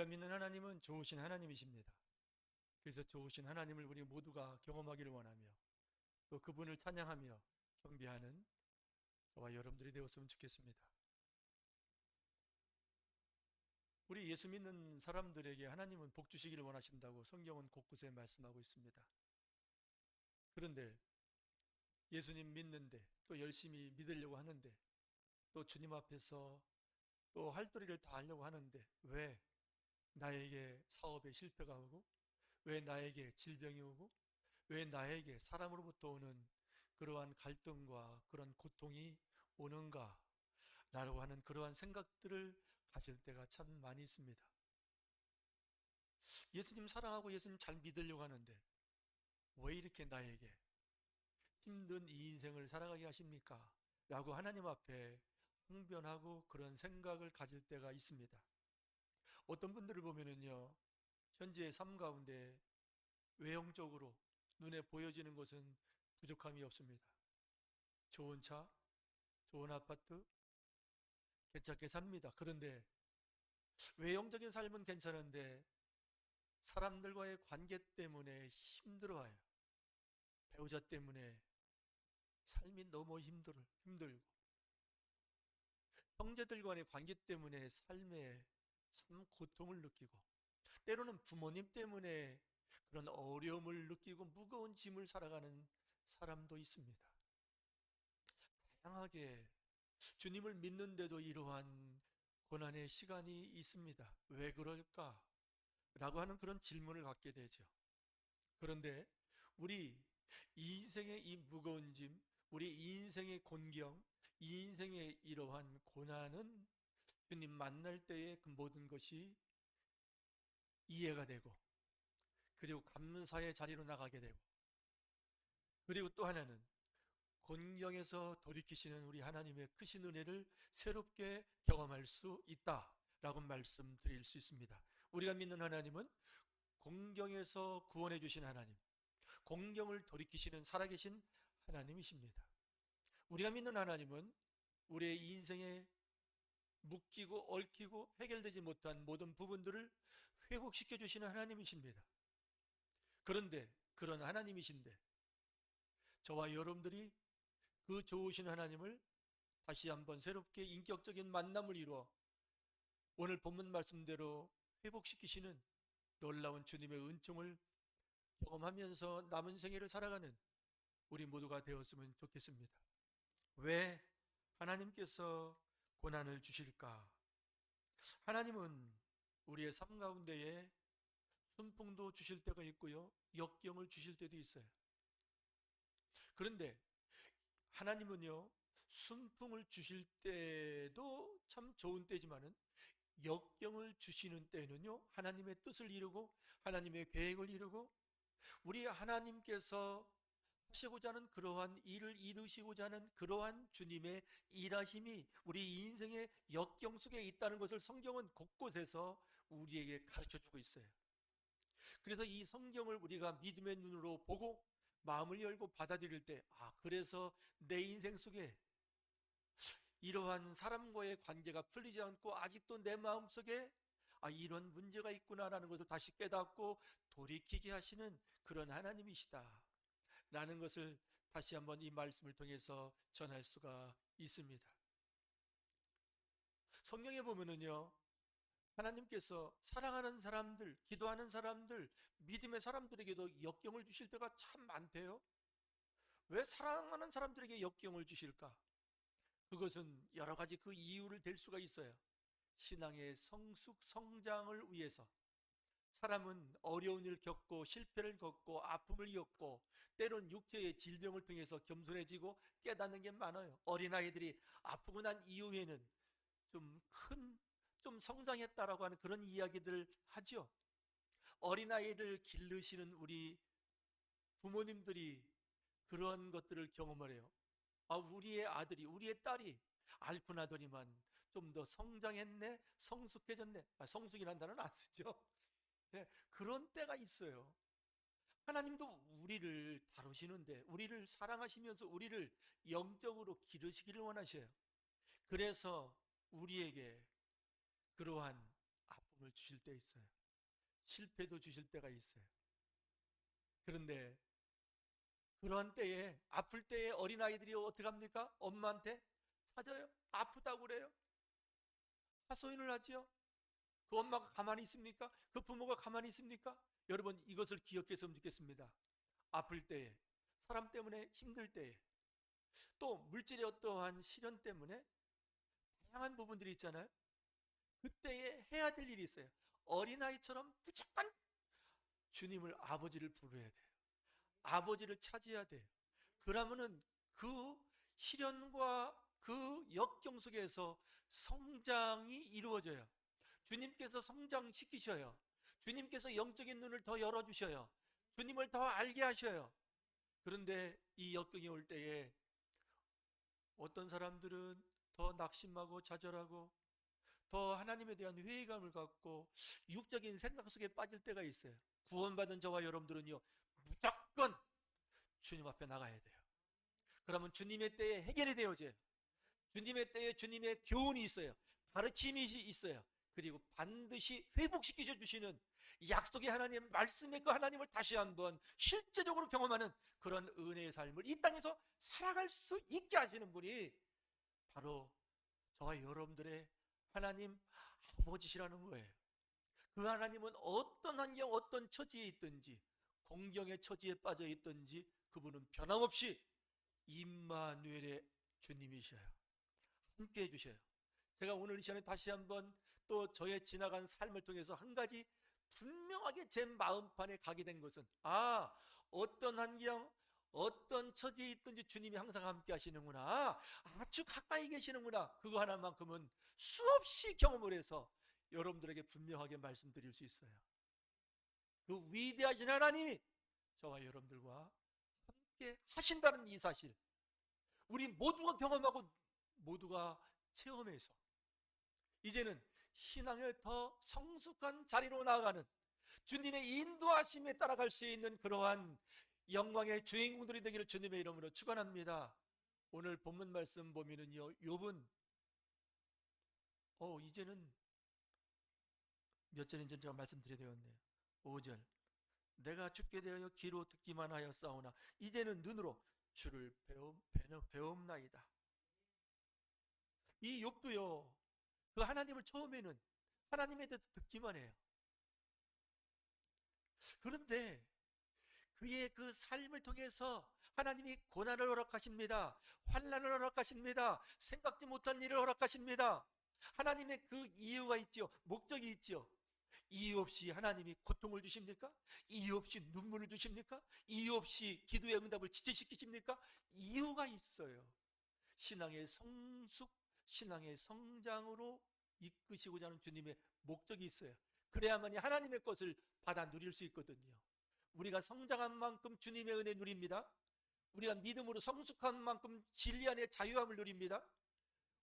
우리가 믿는 하나님은 좋으신 하나님이십니다. 그래서 좋으신 하나님을 우리 모두가 경험하기를 원하며 또 그분을 찬양하며 경배하는 저와 여러분들이 되었으면 좋겠습니다. 우리 예수 믿는 사람들에게 하나님은 복 주시기를 원하신다고 성경은 곳곳에 말씀하고 있습니다. 그런데 예수님 믿는데 또 열심히 믿으려고 하는데 또 주님 앞에서 또 할도리를 다 하려고 하는데 왜 나에게 사업에 실패가 오고 왜 나에게 질병이 오고 왜 나에게 사람으로부터 오는 그러한 갈등과 그런 고통이 오는가 라고 하는 그러한 생각들을 가질 때가 참 많이 있습니다. 예수님 사랑하고 예수님 잘 믿으려고 하는데 왜 이렇게 나에게 힘든 이 인생을 살아가게 하십니까? 라고 하나님 앞에 항변하고 그런 생각을 가질 때가 있습니다. 어떤 분들을 보면은요, 현재의 삶 가운데 외형적으로 눈에 보여지는 것은 부족함이 없습니다. 좋은 차, 좋은 아파트, 괜찮게 삽니다. 그런데 외형적인 삶은 괜찮은데 사람들과의 관계 때문에 힘들어요. 배우자 때문에 삶이 너무 힘들고 형제들 간의 관계 때문에 삶에 참 고통을 느끼고 때로는 부모님 때문에 그런 어려움을 느끼고 무거운 짐을 살아가는 사람도 있습니다. 다양하게 주님을 믿는데도 이러한 고난의 시간이 있습니다. 왜 그럴까? 라고 하는 그런 질문을 갖게 되죠. 그런데 우리 이 인생의 이 무거운 짐, 우리 이 인생의 곤경, 이 인생의 이러한 고난은 주님 만날 때에 그 모든 것이 이해가 되고 그리고 감사의 자리로 나가게 되고 그리고 또 하나는 곤경에서 돌이키시는 우리 하나님의 크신 은혜를 새롭게 경험할 수 있다라고 말씀드릴 수 있습니다. 우리가 믿는 하나님은 곤경에서 구원해 주신 하나님, 곤경을 돌이키시는 살아계신 하나님이십니다. 우리가 믿는 하나님은 우리의 인생에 묶이고 얽히고 해결되지 못한 모든 부분들을 회복시켜 주시는 하나님이십니다. 그런데 그런 하나님이신데 저와 여러분들이 그 좋으신 하나님을 다시 한번 새롭게 인격적인 만남을 이루어 오늘 본문 말씀대로 회복시키시는 놀라운 주님의 은총을 경험하면서 남은 생애를 살아가는 우리 모두가 되었으면 좋겠습니다. 왜 하나님께서 고난을 주실까? 하나님은 우리의 삶 가운데에 순풍도 주실 때가 있고요, 역경을 주실 때도 있어요. 그런데 하나님은요, 순풍을 주실 때도 참 좋은 때지만은 역경을 주시는 때는요, 하나님의 뜻을 이루고 하나님의 계획을 이루고 우리 하나님께서 하시고자 하는 그러한 일을 이루시고자 하는 그러한 주님의 일하심이 우리 인생의 역경 속에 있다는 것을 성경은 곳곳에서 우리에게 가르쳐 주고 있어요. 그래서 이 성경을 우리가 믿음의 눈으로 보고 마음을 열고 받아들일 때, 그래서 내 인생 속에 이러한 사람과의 관계가 풀리지 않고 아직도 내 마음 속에 이런 문제가 있구나라는 것을 다시 깨닫고 돌이키게 하시는 그런 하나님이시다 라는 것을 다시 한번 이 말씀을 통해서 전할 수가 있습니다. 성경에 보면은요, 하나님께서 사랑하는 사람들, 기도하는 사람들, 믿음의 사람들에게도 역경을 주실 때가 참 많대요. 왜 사랑하는 사람들에게 역경을 주실까? 그것은 여러 가지 그 이유를 댈 수가 있어요. 신앙의 성숙, 성장을 위해서 사람은 어려운 일을 겪고 실패를 겪고 아픔을 겪고 때론 육체의 질병을 통해서 겸손해지고 깨닫는 게 많아요. 어린아이들이 아프고 난 이후에는 좀 성장했다라고 하는 그런 이야기들을 하죠. 어린아이를 기르시는 우리 부모님들이 그런 것들을 경험을 해요. 우리의 아들이, 우리의 딸이 앓고 나더니만 좀 더 성장했네, 성숙해졌네. 성숙이라는 단어는 안 쓰죠. 네, 그런 때가 있어요. 하나님도 우리를 다루시는데, 우리를 사랑하시면서 우리를 영적으로 기르시기를 원하셔요. 그래서 우리에게 그러한 아픔을 하나님을 주실 때 있어요. 실패도 주실 때가 있어요. 그런데 그러한 때에, 아플 때에 어린아이들이 어떻게 합니까? 엄마한테 찾아요. 아프다고 그래요. 하소연을 하지요. 그 엄마가 가만히 있습니까? 그 부모가 가만히 있습니까? 여러분, 이것을 기억했으면 좋겠습니다. 아플 때에, 사람 때문에 힘들 때에, 또 물질의 어떠한 시련 때문에 다양한 부분들이 있잖아요. 그때에 해야 될 일이 있어요. 어린아이처럼 무조건 주님을, 아버지를 부르어야 돼요. 아버지를 찾아야 돼요. 그러면은 그 시련과 그 역경 속에서 성장이 이루어져요. 주님께서 성장시키셔요. 주님께서 영적인 눈을 더 열어주셔요. 주님을 더 알게 하셔요. 그런데 이 역경이 올 때에 어떤 사람들은 더 낙심하고 좌절하고 더 하나님에 대한 회의감을 갖고 육적인 생각 속에 빠질 때가 있어요. 구원받은 저와 여러분들은요, 무조건 주님 앞에 나가야 돼요. 그러면 주님의 때에 해결이 되어져요. 주님의 때에 주님의 교훈이 있어요. 가르침이 있어요. 그리고 반드시 회복시켜 주시는 약속의 하나님, 말씀의 그 하나님을 다시 한번 실제적으로 경험하는 그런 은혜의 삶을 이 땅에서 살아갈 수 있게 하시는 분이 바로 저와 여러분들의 하나님 아버지시라는 거예요. 그 하나님은 어떤 환경, 어떤 처지에 있든지, 공경의 처지에 빠져 있든지 그분은 변함없이 임마누엘의 주님이셔요. 함께 해주셔요. 제가 오늘 이 시간에 다시 한번 또 저의 지나간 삶을 통해서 한 가지 분명하게 제 마음판에 가게 된 것은, 어떤 환경, 어떤 처지에 있든지 주님이 항상 함께 하시는구나, 아주 가까이 계시는구나, 그거 하나만큼은 수없이 경험을 해서 여러분들에게 분명하게 말씀드릴 수 있어요. 그 위대하신 하나님이 저와 여러분들과 함께 하신다는 이 사실, 우리 모두가 경험하고 모두가 체험해서 이제는 신앙의 더 성숙한 자리로 나아가는, 주님의 인도하심에 따라갈 수 있는 그러한 영광의 주인공들이 되기를 주님의 이름으로 축원합니다. 오늘 본문 말씀 보면은요, 욥은 이제는 몇 절인지 제가 말씀드려야 되겠네요. 5절, 내가 죽게 되어 귀로 듣기만 하였사오나 이제는 눈으로 주를 배움나이다. 이 욥도요, 그 하나님을 처음에는 하나님에 대해서 듣기만 해요. 그런데 그의 그 삶을 통해서 하나님이 고난을 허락하십니다. 환난을 허락하십니다. 생각지 못한 일을 허락하십니다. 하나님의 그 이유가 있죠. 목적이 있죠. 이유 없이 하나님이 고통을 주십니까? 이유 없이 눈물을 주십니까? 이유 없이 기도의 응답을 지체시키십니까? 이유가 있어요. 신앙의 성숙, 신앙의 성장으로 이끄시고자 하는 주님의 목적이 있어요. 그래야만이 하나님의 것을 받아 누릴 수 있거든요. 우리가 성장한 만큼 주님의 은혜 누립니다. 우리가 믿음으로 성숙한 만큼 진리 안에 자유함을 누립니다.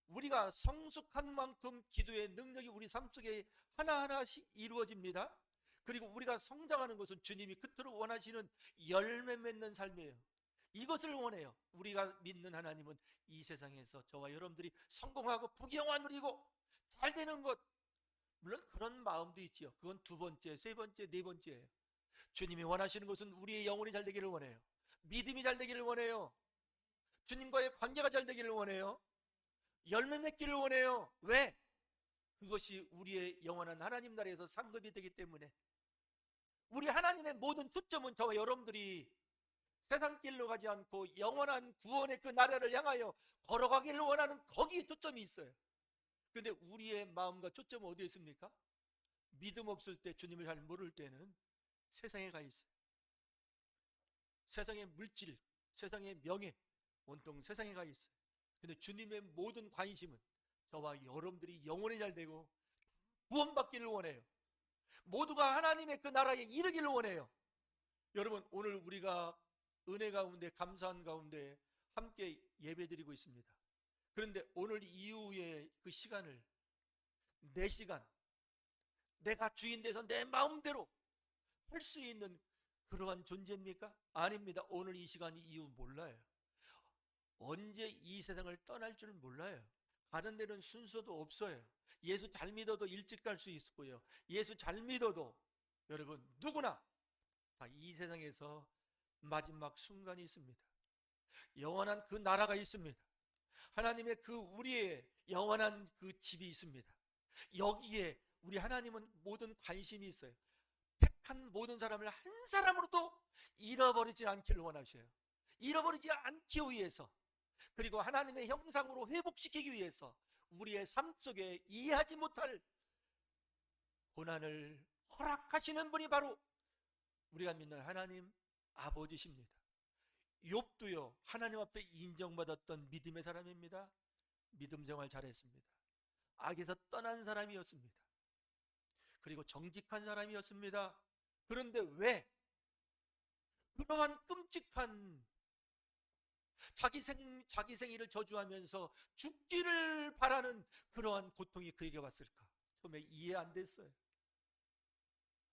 우리가 성숙한 만큼 기도의 능력이 우리 삶 속에 하나하나씩 이루어집니다. 그리고 우리가 성장하는 것은 주님이 그토록 원하시는 열매 맺는 삶이에요. 이것을 원해요. 우리가 믿는 하나님은 이 세상에서 저와 여러분들이 성공하고 부귀영화 누리고 잘 되는 것, 물론 그런 마음도 있지요. 그건 두 번째, 세 번째, 네 번째예요. 주님이 원하시는 것은 우리의 영혼이 잘 되기를 원해요. 믿음이 잘 되기를 원해요. 주님과의 관계가 잘 되기를 원해요. 열매 맺기를 원해요. 왜? 그것이 우리의 영원한 하나님 나라에서 상급이 되기 때문에. 우리 하나님의 모든 초점은 저와 여러분들이 세상 길로 가지 않고 영원한 구원의 그 나라를 향하여 걸어가기를 원하는 거기에 초점이 있어요. 그런데 우리의 마음과 초점은 어디에 있습니까? 믿음 없을 때, 주님을 잘 모를 때는 세상에 가 있어요. 세상의 물질, 세상의 명예, 온통 세상에 가 있어요. 근데 주님의 모든 관심은 저와 여러분들이 영혼이 잘 되고 구원받기를 원해요. 모두가 하나님의 그 나라에 이르기를 원해요. 여러분, 오늘 우리가 은혜 가운데, 감사한 가운데 함께 예배드리고 있습니다. 그런데 오늘 이후의 그 시간을, 내 시간, 내가 주인 돼서 내 마음대로 할 수 있는 그러한 존재입니까? 아닙니다. 오늘 이 시간이 이후 몰라요. 언제 이 세상을 떠날 줄 몰라요. 가는 데는 순서도 없어요. 예수 잘 믿어도 일찍 갈 수 있고요. 예수 잘 믿어도 여러분 누구나 다 이 세상에서 마지막 순간이 있습니다. 영원한 그 나라가 있습니다. 하나님의 그 우리의 영원한 그 집이 있습니다. 여기에 우리 하나님은 모든 관심이 있어요. 택한 모든 사람을 한 사람으로도 잃어버리지 않기를 원하셔요. 잃어버리지 않기 위해서, 그리고 하나님의 형상으로 회복시키기 위해서 우리의 삶 속에 이해하지 못할 고난을 허락하시는 분이 바로 우리가 믿는 하나님 아버지십니다. 욥도요, 하나님 앞에 인정받았던 믿음의 사람입니다. 믿음 생활 잘했습니다. 악에서 떠난 사람이었습니다. 그리고 정직한 사람이었습니다. 그런데 왜 그러한 끔찍한 자기 생일을 저주하면서 죽기를 바라는 그러한 고통이 그에게 왔을까? 처음에 이해 안 됐어요.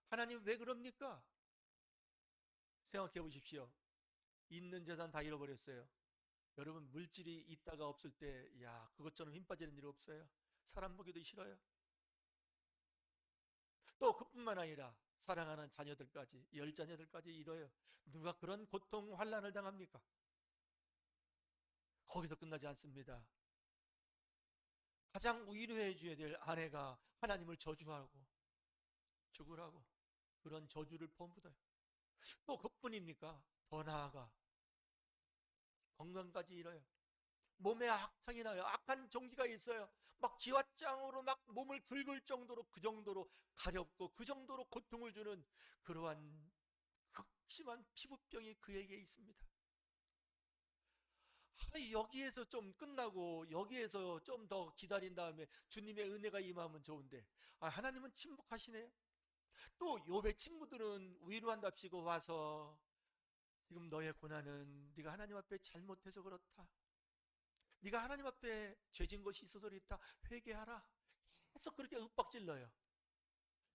하나님 왜 그럽니까? 생각해 보십시오. 있는 재산 다 잃어버렸어요. 여러분, 물질이 있다가 없을 때, 야, 그것처럼 힘 빠지는 일 없어요. 사람 보기도 싫어요. 또 그뿐만 아니라 사랑하는 자녀들까지, 10자녀들까지 잃어요. 누가 그런 고통, 환난을 당합니까? 거기서 끝나지 않습니다. 가장 위로해 줘야 될 아내가 하나님을 저주하고 죽으라고 그런 저주를 퍼붓어요. 또 그뿐입니까? 더 나아가 건강까지 잃어요. 몸에 악창이 나요. 악한 종기가 있어요. 막 기왓장으로 막 몸을 긁을 정도로, 그 정도로 가렵고 그 정도로 고통을 주는 그러한 극심한 피부병이 그에게 있습니다. 여기에서 좀 끝나고 여기에서 좀 더 기다린 다음에 주님의 은혜가 임하면 좋은데, 하나님은 침묵하시네요. 또 욥의 친구들은 위로한답시고 와서, 지금 너의 고난은 네가 하나님 앞에 잘못해서 그렇다. 네가 하나님 앞에 죄진 것이 있어서 그렇다. 회개하라. 계속 그렇게 윽박질러요.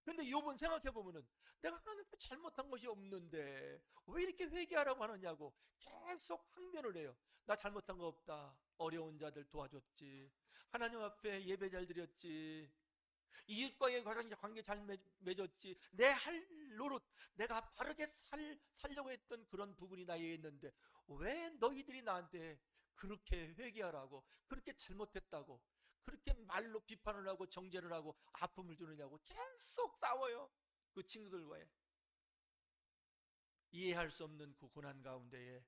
근데 욥은 생각해 보면은 내가 하나님 앞에 잘못한 것이 없는데 왜 이렇게 회개하라고 하느냐고 계속 항변을 해요. 나 잘못한 거 없다. 어려운 자들 도와줬지. 하나님 앞에 예배 잘 드렸지. 이웃과의 관계 잘 맺었지. 내 할 노릇, 내가 바르게 살려고 했던 그런 부분이 나에 있는데 왜 너희들이 나한테 그렇게 회개하라고, 그렇게 잘못했다고, 그렇게 말로 비판을 하고 정죄를 하고 아픔을 주느냐고 계속 싸워요. 그 친구들과의 이해할 수 없는 그 고난 가운데에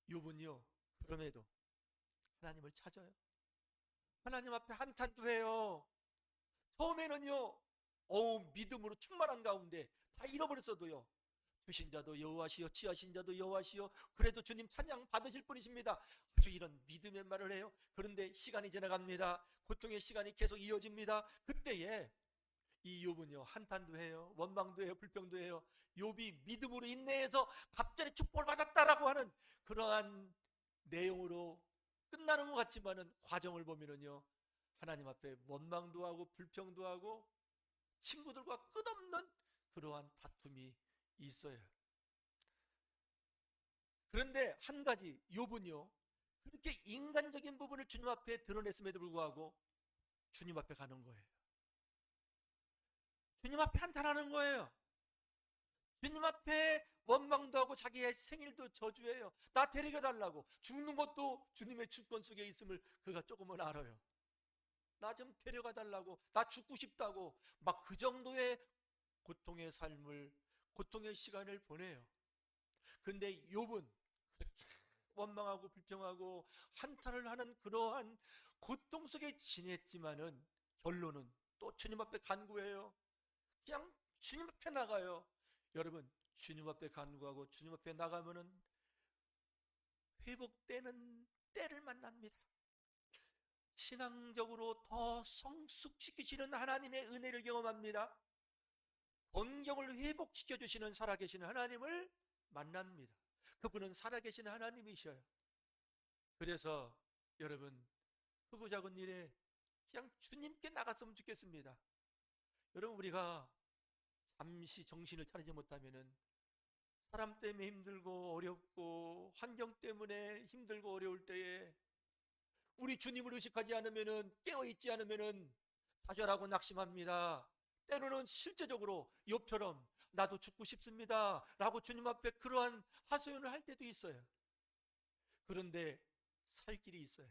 욥은요, 그럼에도 하나님을 찾아요. 하나님 앞에 한탄도 해요. 처음에는요, 믿음으로 충만한 가운데 다 잃어버렸어도요, 주신 자도 여호와시요 취하신 자도 여호와시요 그래도 주님 찬양 받으실 분이십니다. 아주 이런 믿음의 말을 해요. 그런데 시간이 지나갑니다. 고통의 시간이 계속 이어집니다. 그때에 이 욥은요, 한탄도 해요, 원망도 해요, 불평도 해요. 욥이 믿음으로 인내해서 갑자기 축복을 받았다라고 하는 그러한 내용으로 끝나는 것 같지만은 과정을 보면은요, 하나님 앞에 원망도 하고 불평도 하고 친구들과 끝없는 그러한 다툼이 있어요. 그런데 한 가지, 욥은요, 그렇게 인간적인 부분을 주님 앞에 드러냈음에도 불구하고 주님 앞에 가는 거예요. 주님 앞에 한탄하는 거예요. 주님 앞에 원망도 하고 자기의 생일도 저주해요. 나 데리게 달라고. 죽는 것도 주님의 주권 속에 있음을 그가 조금은 알아요. 나 좀 데려가 달라고, 나 죽고 싶다고, 막 그 정도의 고통의 삶을, 고통의 시간을 보내요. 근데 욥은 그렇게 원망하고 불평하고 한탄을 하는 그러한 고통 속에 지냈지만은 결론은 또 주님 앞에 간구해요. 그냥 주님 앞에 나가요. 여러분, 주님 앞에 간구하고 주님 앞에 나가면은 회복되는 때를 만납니다. 신앙적으로 더 성숙시키시는 하나님의 은혜를 경험합니다. 본경을 회복시켜 주시는 살아계신 하나님을 만납니다. 그분은 살아계신 하나님이셔요. 그래서 여러분, 크고 작은 일에 그냥 주님께 나갔으면 좋겠습니다. 여러분, 우리가 잠시 정신을 차리지 못하면은 사람 때문에 힘들고 어렵고 환경 때문에 힘들고 어려울 때에 우리 주님을 의식하지 않으면은, 깨어있지 않으면은 좌절하고 낙심합니다. 때로는 실제적으로 욥처럼 나도 죽고 싶습니다 라고 주님 앞에 그러한 하소연을 할 때도 있어요. 그런데 살 길이 있어요.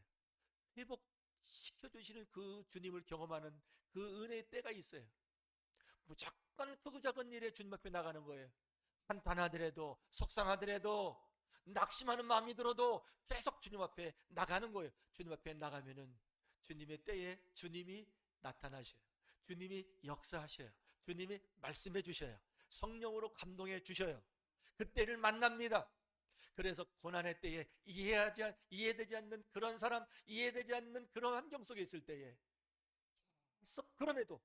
회복시켜주시는 그 주님을 경험하는 그 은혜의 때가 있어요. 무조건 크고 작은 일에 주님 앞에 나가는 거예요. 한탄하더라도, 속상하더라도, 낙심하는 마음이 들어도 계속 주님 앞에 나가는 거예요. 주님 앞에 나가면은 주님의 때에 주님이 나타나셔요. 주님이 역사하셔요. 주님이 말씀해 주셔요. 성령으로 감동해 주셔요. 그때를 만납니다. 그래서 고난의 때에 이해되지 않는 그런 사람, 이해되지 않는 그런 환경 속에 있을 때에 계속 그럼에도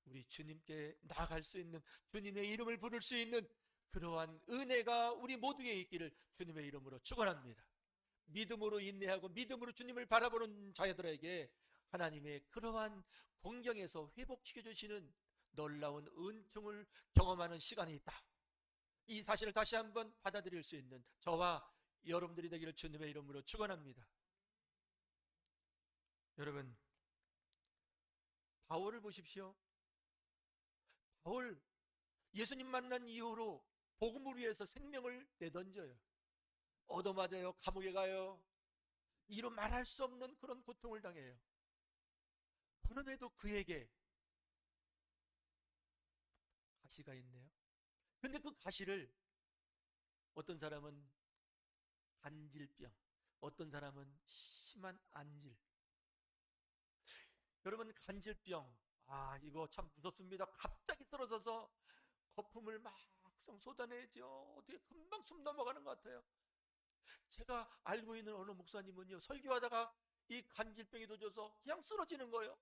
우리 주님께 나아갈 수 있는, 주님의 이름을 부를 수 있는 그러한 은혜가 우리 모두에 있기를 주님의 이름으로 축원합니다. 믿음으로 인내하고 믿음으로 주님을 바라보는 자들에게 하나님의 그러한 공경에서 회복시켜 주시는 놀라운 은총을 경험하는 시간이 있다. 이 사실을 다시 한번 받아들일 수 있는 저와 여러분들이 되기를 주님의 이름으로 축원합니다. 여러분, 바울을 보십시오. 바울, 예수님 만난 이후로 복음을 위해서 생명을 내던져요. 얻어맞아요. 감옥에 가요. 이루 말할 수 없는 그런 고통을 당해요. 그럼에도 그에게 가시가 있네요. 근데 그 가시를 어떤 사람은 간질병, 어떤 사람은 심한 안질. 여러분, 간질병, 이거 참 무섭습니다. 갑자기 떨어져서 거품을 막 쏟아내죠. 어떻게 금방 숨 넘어가는 것 같아요. 제가 알고 있는 어느 목사님은요, 설교하다가 이 간질병이 도져서 그냥 쓰러지는 거예요.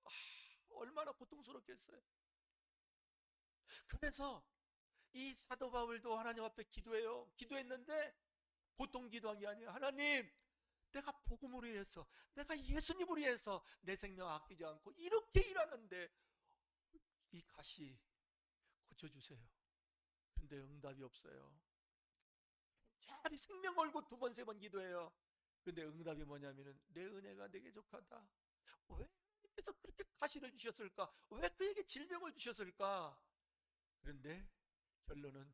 얼마나 고통스럽겠어요. 그래서 이 사도 바울도 하나님 앞에 기도해요. 기도했는데 보통 기도한 게 아니에요. 하나님, 내가 복음을 위해서, 내가 예수님을 위해서 내 생명 아끼지 않고 이렇게 일하는데 이 가시 고쳐주세요. 근데 응답이 없어요. 차라리 생명 걸고 두 번, 세 번 기도해요. 근데 응답이 뭐냐면은 내 은혜가 내게 족하다. 왜 하나님께서 그렇게 가시를 주셨을까? 왜 그에게 질병을 주셨을까? 그런데 결론은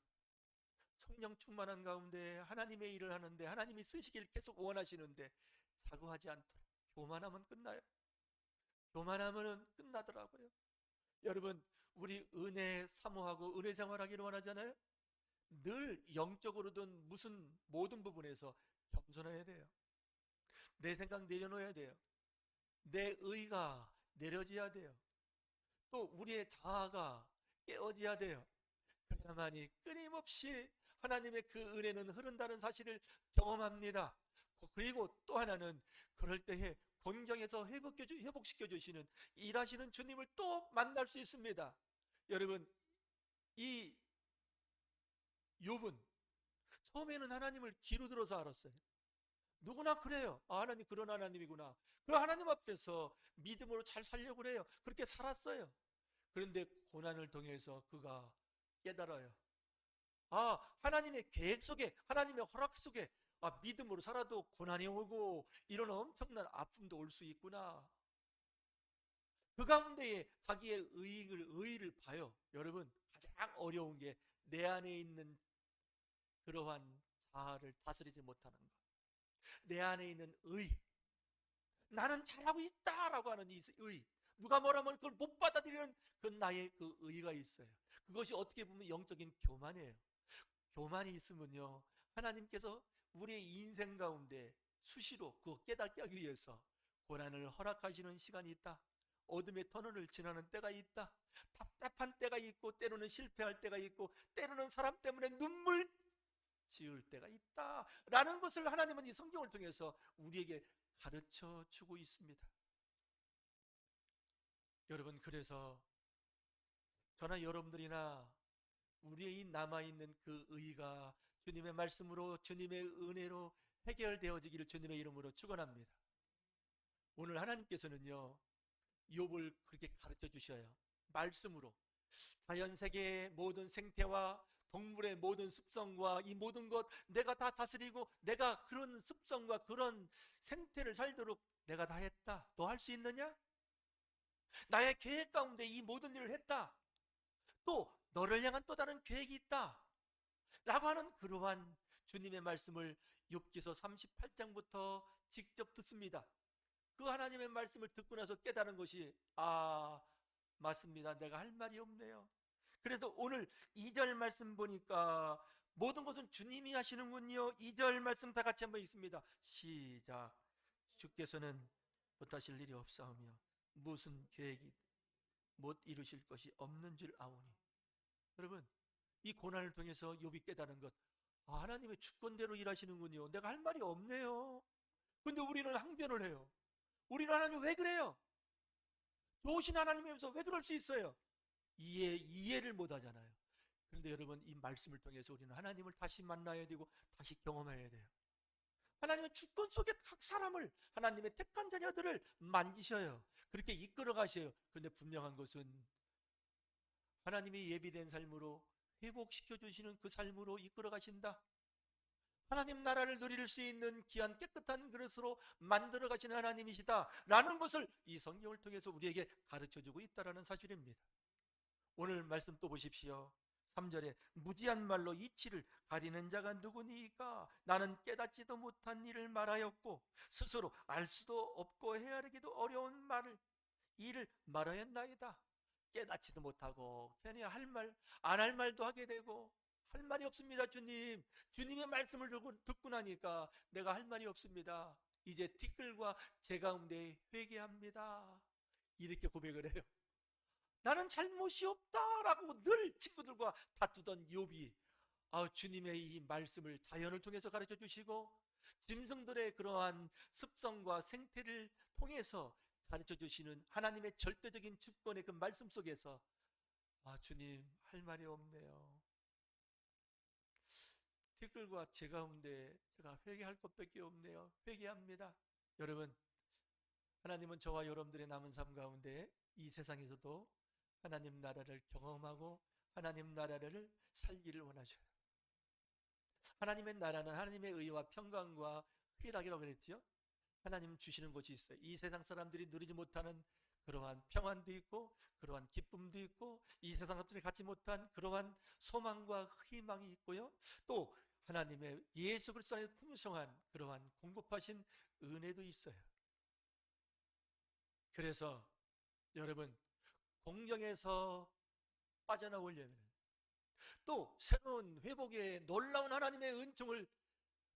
성령 충만한 가운데 하나님의 일을 하는데 하나님이 쓰시길 계속 원하시는데 사고하지 않도록 교만하면 끝나요. 교만하면 끝나더라고요. 여러분, 우리 은혜 사모하고 은혜 생활하기를 원하잖아요. 늘 영적으로든 무슨 모든 부분에서 겸손해야 돼요. 내 생각 내려놓아야 돼요. 내 의가 내려져야 돼요. 또 우리의 자아가 깨어져야 돼요. 그래야만이 끊임없이 하나님의 그 은혜는 흐른다는 사실을 경험합니다. 그리고 또 하나는 그럴 때에 곤경에서 회복시켜 주시는 일하시는 주님을 또 만날 수 있습니다. 여러분, 이 욥은 처음에는 하나님을 귀로 들어서 알았어요. 누구나 그래요. 하나님 그런 하나님이구나. 그 하나님 앞에서 믿음으로 잘 살려고 그래요. 그렇게 살았어요. 그런데 고난을 통해서 그가 깨달아요. 하나님의 계획 속에, 하나님의 허락 속에 믿음으로 살아도 고난이 오고 이런 엄청난 아픔도 올 수 있구나. 그 가운데에 자기의 의의를 봐요. 여러분, 가장 어려운 게 내 안에 있는 그러한 자아를 다스리지 못하는 것. 내 안에 있는 의, 나는 잘하고 있다라고 하는 이 의, 누가 뭐라면 그걸 못 받아들이는 그 나의 그 의가 있어요. 그것이 어떻게 보면 영적인 교만이에요. 교만이 있으면요, 하나님께서 우리의 인생 가운데 수시로 그거 깨닫게 하기 위해서 고난을 허락하시는 시간이 있다. 어둠의 터널을 지나는 때가 있다. 답답한 때가 있고, 때로는 실패할 때가 있고, 때로는 사람 때문에 눈물 지을 때가 있다 라는 것을 하나님은 이 성경을 통해서 우리에게 가르쳐 주고 있습니다. 여러분, 그래서 저나 여러분들이나 우리의 이 남아있는 그 의가 주님의 말씀으로, 주님의 은혜로 해결되어지기를 주님의 이름으로 축원합니다. 오늘 하나님께서는요, 욥을 그렇게 가르쳐 주셔요. 말씀으로 자연 세계의 모든 생태와 동물의 모든 습성과 이 모든 것 내가 다 다스리고 내가 그런 습성과 그런 생태를 살도록 내가 다 했다. 너 할 수 있느냐? 나의 계획 가운데 이 모든 일을 했다. 또 너를 향한 또 다른 계획이 있다. 라고 하는 그러한 주님의 말씀을 욥기서 38장부터 직접 듣습니다. 그 하나님의 말씀을 듣고 나서 깨달은 것이 맞습니다. 내가 할 말이 없네요. 그래서 오늘 2절 말씀 보니까 모든 것은 주님이 하시는군요. 2절 말씀 다 같이 한번 읽습니다. 시작. 주께서는 못하실 일이 없사오며 무슨 계획이 못 이루실 것이 없는 줄 아오니. 여러분, 이 고난을 통해서 욥이 깨달은 것, 하나님의 주권대로 일하시는군요. 내가 할 말이 없네요. 근데 우리는 항변을 해요. 우리는 하나님 왜 그래요? 좋으신 하나님이면서 왜 그럴 수 있어요? 이해를 못 하잖아요. 그런데 여러분, 이 말씀을 통해서 우리는 하나님을 다시 만나야 되고 다시 경험해야 돼요. 하나님은 주권 속에 각 사람을, 하나님의 택한 자녀들을 만지셔요. 그렇게 이끌어 가셔요. 그런데 분명한 것은 하나님이 예비된 삶으로 회복시켜 주시는 그 삶으로 이끌어 가신다. 하나님 나라를 누릴 수 있는 귀한 깨끗한 그릇으로 만들어 가시는 하나님이시다 라는 것을 이 성경을 통해서 우리에게 가르쳐 주고 있다는 사실입니다. 오늘 말씀 또 보십시오. 3절에 무지한 말로 이치를 가리는 자가 누구니까? 나는 깨닫지도 못한 일을 말하였고 스스로 알 수도 없고 헤아리기도 어려운 일을 말하였나이다. 깨닫지도 못하고 괜히 할 말, 안 할 말도 하게 되고, 할 말이 없습니다. 주님의 말씀을 듣고 나니까 내가 할 말이 없습니다. 이제 티끌과 제 가운데 회개합니다. 이렇게 고백을 해요. 나는 잘못이 없다라고 늘 친구들과 다투던 욥이 주님의 이 말씀을 자연을 통해서 가르쳐 주시고 짐승들의 그러한 습성과 생태를 통해서 가르쳐 주시는 하나님의 절대적인 주권의 그 말씀 속에서 주님 할 말이 없네요. 티끌과 제 가운데 제가 회개할 것밖에 없네요. 회개합니다. 여러분, 하나님은 저와 여러분들의 남은 삶 가운데 이 세상에서도 하나님 나라를 경험하고 하나님 나라를 살기를 원하셔요. 하나님의 나라는 하나님의 의와 평강과 쾌락이라고 그랬죠. 하나님 주시는 것이 있어요. 이 세상 사람들이 누리지 못하는 그러한 평안도 있고 그러한 기쁨도 있고 이 세상 사람들이 갖지 못한 그러한 소망과 희망이 있고요. 또 하나님의 예수 그리스도 안에 풍성한 그러한 공급하신 은혜도 있어요. 그래서 여러분, 공경에서 빠져나오려면 또 새로운 회복의 놀라운 하나님의 은총을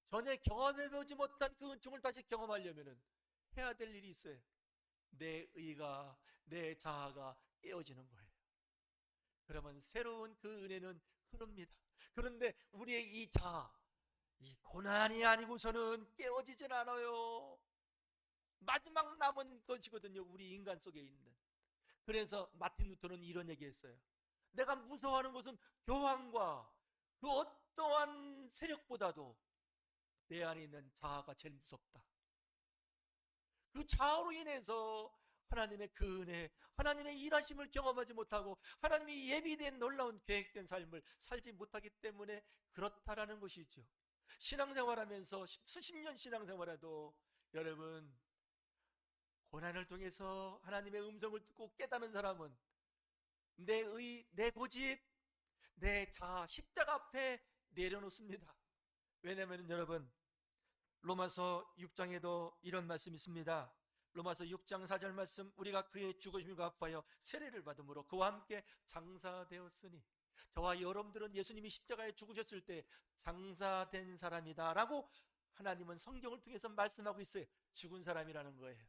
전에 경험해보지 못한 그 은총을 다시 경험하려면 해야 될 일이 있어요. 내 의가, 내 자아가 깨어지는 거예요. 그러면 새로운 그 은혜는 흐릅니다. 그런데 우리의 이 자아, 이 고난이 아니고서는 깨어지진 않아요. 마지막 남은 것이거든요. 우리 인간 속에 있는. 그래서 마틴 루터는 이런 얘기했어요. 내가 무서워하는 것은 교황과 그 어떠한 세력보다도 내 안에 있는 자아가 제일 무섭다. 그 자아로 인해서 하나님의 그 은혜, 하나님의 일하심을 경험하지 못하고 하나님이 예비된 놀라운 계획된 삶을 살지 못하기 때문에 그렇다라는 것이죠. 신앙생활하면서 수십 년 신앙생활해도 여러분, 고난을 통해서 하나님의 음성을 듣고 깨닫는 사람은 내 의, 내 고집, 내 자아, 십자가 앞에 내려놓습니다. 왜냐하면 여러분, 로마서 6장에도 이런 말씀이 있습니다. 로마서 6장 4절 말씀, 우리가 그의 죽으심을 갚아여 세례를 받음으로 그와 함께 장사되었으니, 저와 여러분들은 예수님이 십자가에 죽으셨을 때 장사된 사람이다 라고 하나님은 성경을 통해서 말씀하고 있어요. 죽은 사람이라는 거예요.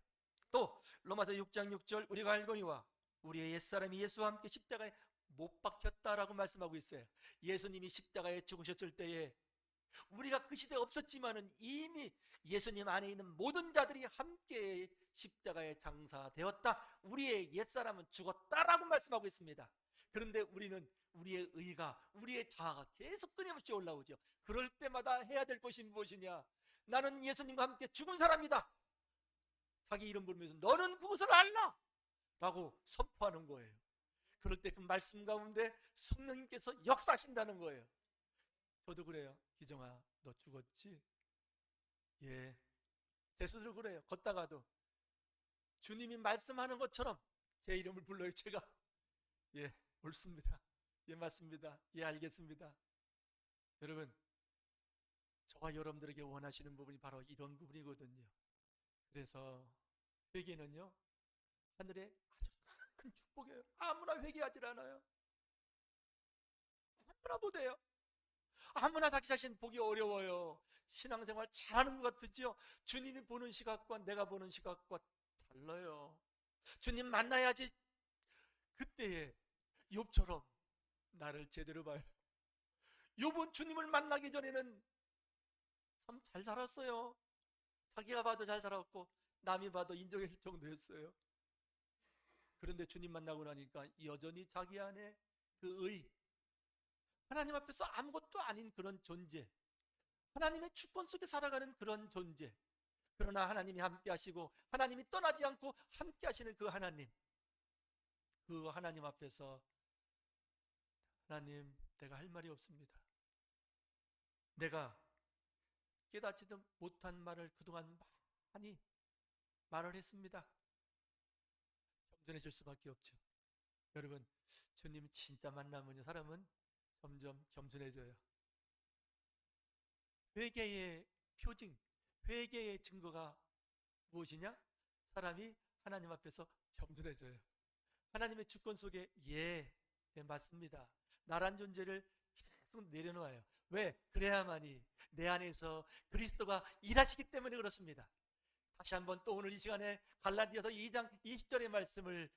또 로마서 6장 6절, 우리가 알거니와 우리의 옛사람이 예수와 함께 십자가에 못 박혔다라고 말씀하고 있어요. 예수님이 십자가에 죽으셨을 때에 우리가 그 시대에 없었지만은 이미 예수님 안에 있는 모든 자들이 함께 십자가에 장사되었다. 우리의 옛사람은 죽었다라고 말씀하고 있습니다. 그런데 우리는 우리의 의가, 우리의 자아가 계속 끊임없이 올라오죠. 그럴 때마다 해야 될 것이 무엇이냐? 나는 예수님과 함께 죽은 사람이다. 자기 이름 부르면서 너는 그것을 알라 라고 선포하는 거예요. 그럴 때 그 말씀 가운데 성령님께서 역사하신다는 거예요. 저도 그래요. 기정아, 너 죽었지? 예. 제 스스로 그래요. 걷다가도 주님이 말씀하는 것처럼 제 이름을 불러요. 제가 예, 옳습니다. 예, 맞습니다. 예, 알겠습니다. 여러분, 저와 여러분들에게 원하시는 부분이 바로 이런 부분이거든요. 그래서 회개는요, 하늘의 아주 큰 축복이에요. 아무나 회개하지 않아요. 아무나 못해요. 아무나 자기 자신 보기 어려워요. 신앙생활 잘하는 것 같으지요? 주님이 보는 시각과 내가 보는 시각과 달라요. 주님 만나야지 그때에 욥처럼 나를 제대로 봐요. 욥은 주님을 만나기 전에는 참 잘 살았어요. 자기가 봐도 잘 살았고 남이 봐도 인정할 정도였어요. 그런데 주님 만나고 나니까 여전히 자기 안에 그 하나님 앞에서 아무것도 아닌 그런 존재, 하나님의 주권 속에 살아가는 그런 존재, 그러나 하나님이 함께 하시고 하나님이 떠나지 않고 함께 하시는 그 하나님 앞에서 하나님, 내가 할 말이 없습니다. 내가 깨닫지도 못한 말을 그동안 많이 말을 했습니다. 겸손해질 수밖에 없죠. 여러분, 주님 진짜 만나면요, 사람은 점점 겸손해져요. 회개의 표징, 회개의 증거가 무엇이냐? 사람이 하나님 앞에서 겸손해져요. 하나님의 주권 속에 예, 맞습니다. 나란 존재를 계속 내려놓아요. 왜? 그래야만이 내 안에서 그리스도가 일하시기 때문에 그렇습니다. 다시 한번 또 오늘 이 시간에 갈라디아서 2장 20절의 말씀을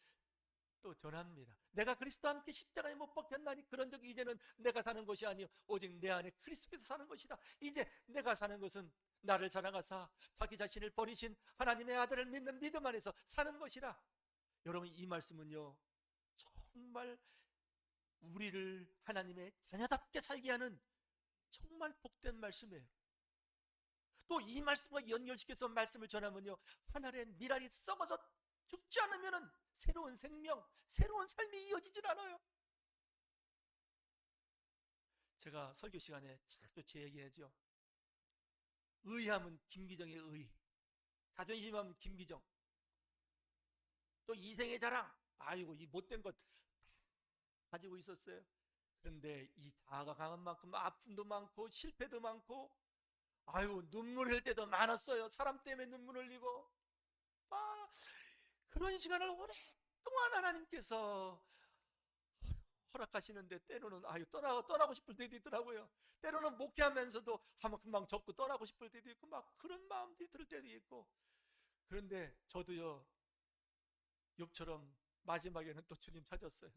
또 전합니다. 내가 그리스도와 함께 십자가에 못 박혔나니 그런즉 이제는 내가 사는 것이 아니요 오직 내 안에 그리스도께서 사는 것이다. 이제 내가 사는 것은 나를 사랑하사 자기 자신을 버리신 하나님의 아들을 믿는 믿음 안에서 사는 것이라. 여러분, 이 말씀은요, 정말 우리를 하나님의 자녀답게 살게 하는 정말 복된 말씀이에요. 또 이 말씀과 연결시켜서 말씀을 전하면요, 하늘의 밀알이 썩어서 죽지 않으면 새로운 생명, 새로운 삶이 이어지질 않아요. 제가 설교 시간에 자주 제 얘기하죠. 의하면 김기정의 의, 자존심하면 김기정, 또 이생의 자랑, 아이고 이 못된 것 가지고 있었어요. 그런데 이 자아가 강한 만큼 아픔도 많고 실패도 많고, 아유 눈물 흘릴 때도 많았어요. 사람 때문에 눈물 흘리고 그런 시간을 오랫동안 하나님께서 허락하시는데, 때로는 떠나고 싶을 때도 있더라고요. 때로는 목회하면서도 금방 접고 떠나고 싶을 때도 있고 막 그런 마음들이 들 때도 있고. 그런데 저도요, 욥처럼 마지막에는 또 주님 찾았어요.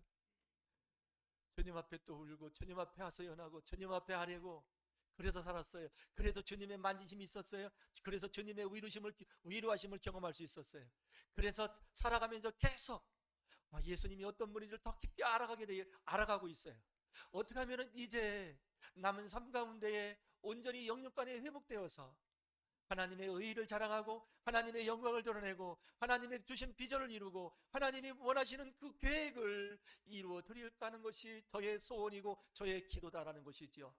주님 앞에 또 울고 주님 앞에 하소연하고 주님 앞에 하려고 그래서 살았어요. 그래도 주님의 만지심이 있었어요. 그래서 주님의 위로하심을 경험할 수 있었어요. 그래서 살아가면서 계속 예수님이 어떤 분인지를 더 깊게 알아가고 있어요. 어떻게 하면 이제 남은 삶 가운데에 온전히 영육간에 회복되어서 하나님의 의의를 자랑하고 하나님의 영광을 드러내고 하나님의 주신 비전을 이루고 하나님이 원하시는 그 계획을 이루어 드릴까 하는 것이 저의 소원이고 저의 기도다라는 것이지요.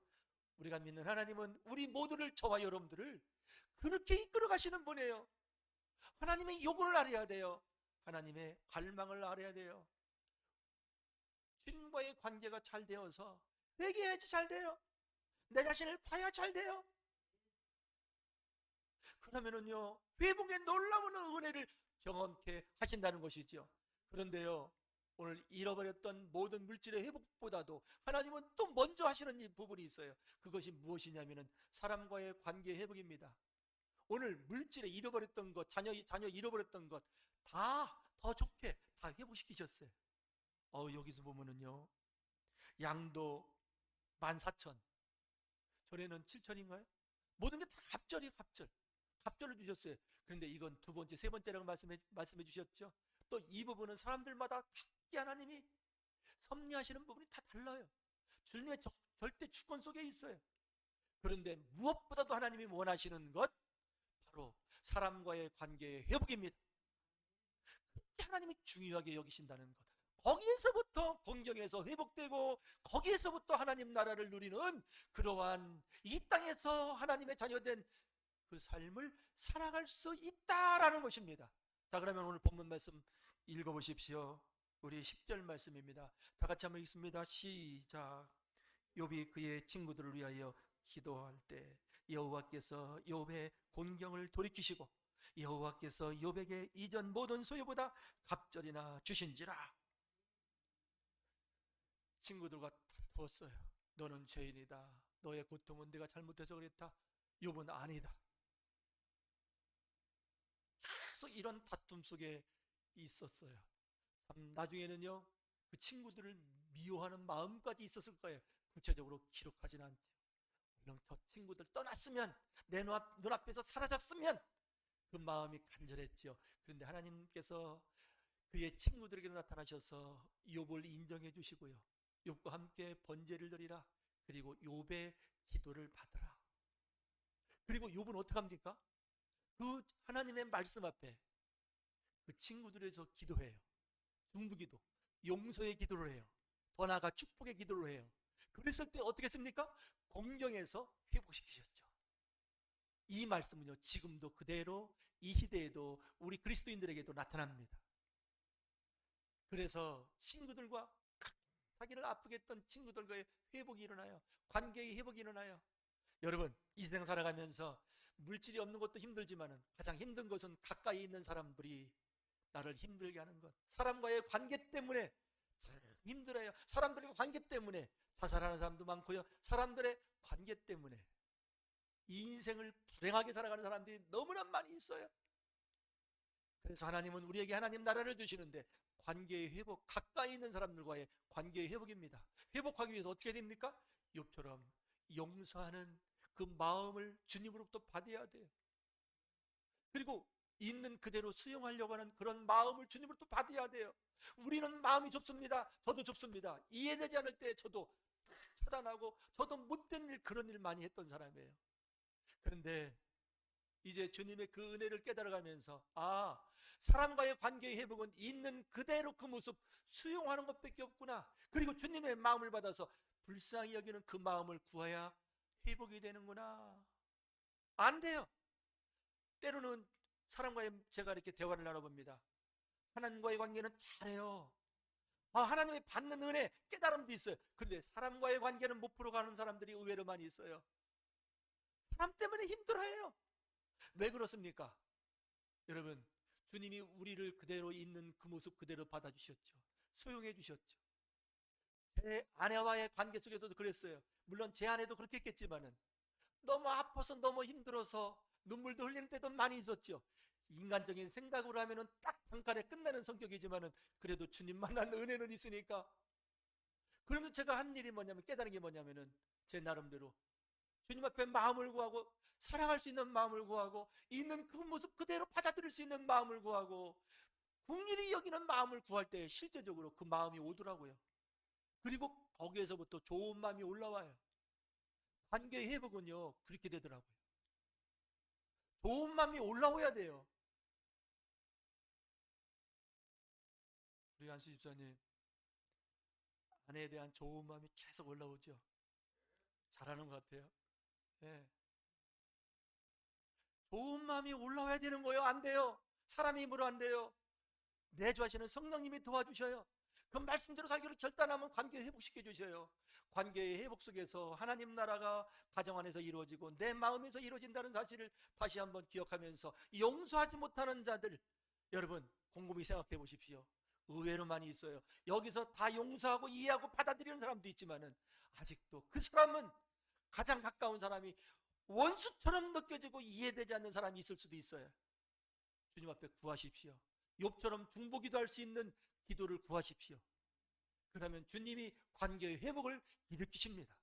우리가 믿는 하나님은 우리 모두를, 저와 여러분들을 그렇게 이끌어 가시는 분이에요. 하나님의 요구를 알아야 돼요. 하나님의 갈망을 알아야 돼요. 주님과의 관계가 잘 되어서 회개해야지 잘 돼요. 내 자신을 봐야 잘 돼요. 그러면은요, 회복의 놀라운 은혜를 경험케 하신다는 것이죠. 그런데요, 오늘 잃어버렸던 모든 물질의 회복보다도 하나님은 또 먼저 하시는 이 부분이 있어요. 그것이 무엇이냐면은 사람과의 관계 회복입니다. 오늘 물질에 잃어버렸던 것, 자녀 잃어버렸던 것 다 더 좋게 다 회복시키셨어요. 여기서 보면은요, 양도 14,000, 전에는 7,000인가요? 모든 게 다 갑절을 주셨어요. 그런데 이건 두 번째, 세 번째라고 말씀해 주셨죠. 또 이 부분은 사람들마다 각기 하나님이 섭리하시는 부분이 다 달라요. 주님의 절대 주권 속에 있어요. 그런데 무엇보다도 하나님이 원하시는 것, 바로 사람과의 관계의 회복입니다. 그렇게 하나님이 중요하게 여기신다는 것, 거기에서부터 공경에서 회복되고 거기에서부터 하나님 나라를 누리는 그러한 이 땅에서 하나님의 자녀된 그 삶을 살아갈 수 있다라는 것입니다. 자, 그러면 오늘 본문 말씀 읽어보십시오. 우리 10절 말씀입니다. 다 같이 한번 읽습니다. 시작. 욥이 그의 친구들을 위하여 기도할 때 여호와께서 욥의 곤경을 돌이키시고 여호와께서 욥에게 이전 모든 소유보다 갑절이나 주신지라. 친구들과 다투었어요. 너는 죄인이다. 너의 고통은 네가 잘못해서 그랬다. 욥은 아니다. 계속 이런 다툼 속에 있었어요. 나중에는요, 그 친구들을 미워하는 마음까지 있었을 거예요. 구체적으로 기록하진 않죠. 물론 저 친구들 떠났으면, 내 눈앞에서 사라졌으면 그 마음이 간절했죠. 그런데 하나님께서 그의 친구들에게 나타나셔서 욥을 인정해 주시고요, 욥과 함께 번제를 드리라. 그리고 욥의 기도를 받으라. 그리고 욥은 어떻게 합니까? 그 하나님의 말씀 앞에 그 친구들에서 기도해요. 중부기도, 용서의 기도를 해요. 더 나아가 축복의 기도를 해요. 그랬을 때 어떻게 했습니까? 공경에서 회복시키셨죠. 이 말씀은요, 지금도 그대로 이 시대에도 우리 그리스도인들에게도 나타납니다. 그래서 친구들과, 자기를 아프게 했던 친구들과의 회복이 일어나요. 관계의 회복이 일어나요. 여러분, 이 세상 살아가면서 물질이 없는 것도 힘들지만 가장 힘든 것은 가까이 있는 사람들이 나를 힘들게 하는 것, 사람과의 관계 때문에 참 힘들어요. 사람들과 관계 때문에 자살하는 사람도 많고요, 사람들의 관계 때문에 이 인생을 불행하게 살아가는 사람들이 너무나 많이 있어요. 그래서 하나님은 우리에게 하나님 나라를 주시는데 관계의 회복, 가까이 있는 사람들과의 관계의 회복입니다. 회복하기 위해서 어떻게 됩니까? 욥처럼 용서하는 그 마음을 주님으로부터 받아야 돼요. 그리고 있는 그대로 수용하려고 하는 그런 마음을 주님으로부터 받아야 돼요. 우리는 마음이 좁습니다. 저도 좁습니다. 이해되지 않을 때 저도 차단하고, 저도 못된 일, 그런 일 많이 했던 사람이에요. 그런데 이제 주님의 그 은혜를 깨달아가면서, 아, 사람과의 관계의 회복은 있는 그대로 그 모습 수용하는 것밖에 없구나. 그리고 주님의 마음을 받아서 불쌍히 여기는 그 마음을 구해야 회복이 되는구나. 안 돼요. 때로는 사람과의, 제가 이렇게 대화를 나눠봅니다. 하나님과의 관계는 잘해요. 하나님의 받는 은혜, 깨달음도 있어요. 그런데 사람과의 관계는 못 풀어가는 사람들이 의외로 많이 있어요. 사람 때문에 힘들어해요. 왜 그렇습니까? 여러분, 주님이 우리를 그대로 있는 그 모습 그대로 받아주셨죠. 수용해 주셨죠. 제 아내와의 관계 속에서도 그랬어요. 물론 제 아내도 그렇게 했겠지만은 너무 아파서, 너무 힘들어서 눈물도 흘리는 때도 많이 있었죠. 인간적인 생각으로 하면은 딱 단칼에 끝나는 성격이지만은 그래도 주님 만난 은혜는 있으니까. 그러면 제가 한 일이 뭐냐면, 깨달은 게 뭐냐면은, 제 나름대로 주님 앞에 마음을 구하고, 사랑할 수 있는 마음을 구하고, 있는 그 모습 그대로 받아들일 수 있는 마음을 구하고, 국리를 여기는 마음을 구할 때 실제적으로 그 마음이 오더라고요. 그리고 거기에서부터 좋은 마음이 올라와요. 관계의 회복은요, 그렇게 되더라고요. 좋은 마음이 올라와야 돼요. 우리 안수 집사님, 아내에 대한 좋은 마음이 계속 올라오죠. 잘하는 것 같아요. 네. 좋은 마음이 올라와야 되는 거예요. 안 돼요. 사람의 힘으로 안 돼요. 내주하시는 성령님이 도와주셔요. 그 말씀대로 살기로 결단하면 관계 회복시켜 주셔요. 관계의 회복 속에서 하나님 나라가 가정 안에서 이루어지고 내 마음에서 이루어진다는 사실을 다시 한번 기억하면서, 용서하지 못하는 자들, 여러분 곰곰이 생각해 보십시오. 의외로 많이 있어요. 여기서 다 용서하고 이해하고 받아들이는 사람도 있지만은 아직도 그 사람은, 가장 가까운 사람이 원수처럼 느껴지고 이해되지 않는 사람이 있을 수도 있어요. 주님 앞에 구하십시오. 욥처럼 중보기도 할 수 있는 기도를 구하십시오. 그러면 주님이 관계의 회복을 일으키십니다.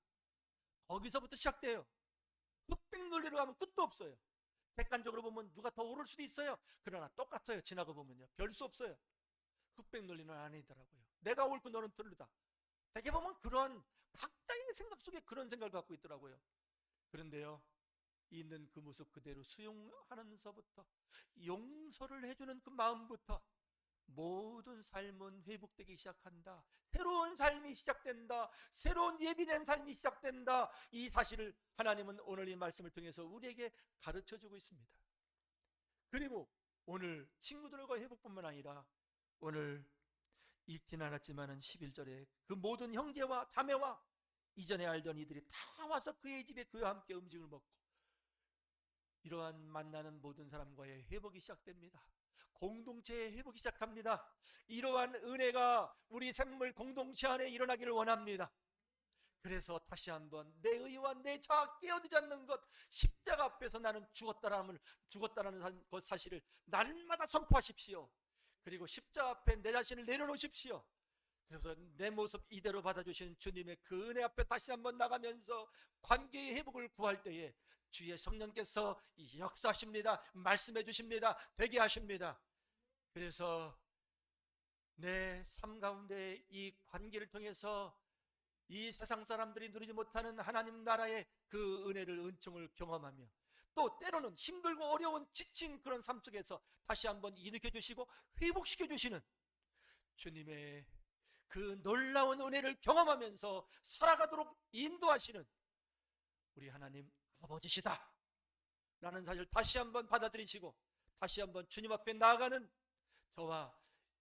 거기서부터 시작돼요. 흑백 논리로 하면 끝도 없어요. 객관적으로 보면 누가 더 오를 수도 있어요. 그러나 똑같아요. 지나가 보면요, 별 수 없어요. 흑백 논리는 아니더라고요. 내가 옳고 너는 틀리다. 대개 보면 그런 각자의 생각 속에 그런 생각을 갖고 있더라고요. 그런데요, 있는 그 모습 그대로 수용하면서부터, 용서를 해주는 그 마음부터 모든 삶은 회복되기 시작한다. 새로운 삶이 시작된다. 새로운 예비된 삶이 시작된다. 이 사실을 하나님은 오늘 이 말씀을 통해서 우리에게 가르쳐주고 있습니다. 그리고 오늘 친구들과 회복뿐만 아니라 오늘 읽진 않았지만은 11절에 그 모든 형제와 자매와 이전에 알던 이들이 다 와서 그의 집에 그와 함께 음식을 먹고 이러한 만나는 모든 사람과의 회복이 시작됩니다. 공동체의 회복이 시작합니다. 이러한 은혜가 우리 샘물 공동체 안에 일어나기를 원합니다. 그래서 다시 한번 내 의와 내 자아 깨어들지 않는 것, 십자가 앞에서 나는 죽었다라는 것 사실을 날마다 선포하십시오. 그리고 십자가 앞에 내 자신을 내려놓으십시오. 그래서 내 모습 이대로 받아주시는 주님의 그 은혜 앞에 다시 한번 나가면서 관계의 회복을 구할 때에 주의 성령께서 역사하십니다. 말씀해 주십니다. 되게 하십니다. 그래서 내 삶 가운데 이 관계를 통해서 이 세상 사람들이 누리지 못하는 하나님 나라의 그 은혜를, 은총을 경험하며 또 때로는 힘들고 어려운 지친 그런 삶 속에서 다시 한번 일으켜 주시고 회복시켜 주시는 주님의 그 놀라운 은혜를 경험하면서 살아가도록 인도하시는 우리 하나님 아버지시다 라는 사실을 다시 한번 받아들이시고 다시 한번 주님 앞에 나아가는 저와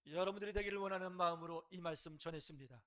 여러분들이 되기를 원하는 마음으로 이 말씀 전했습니다.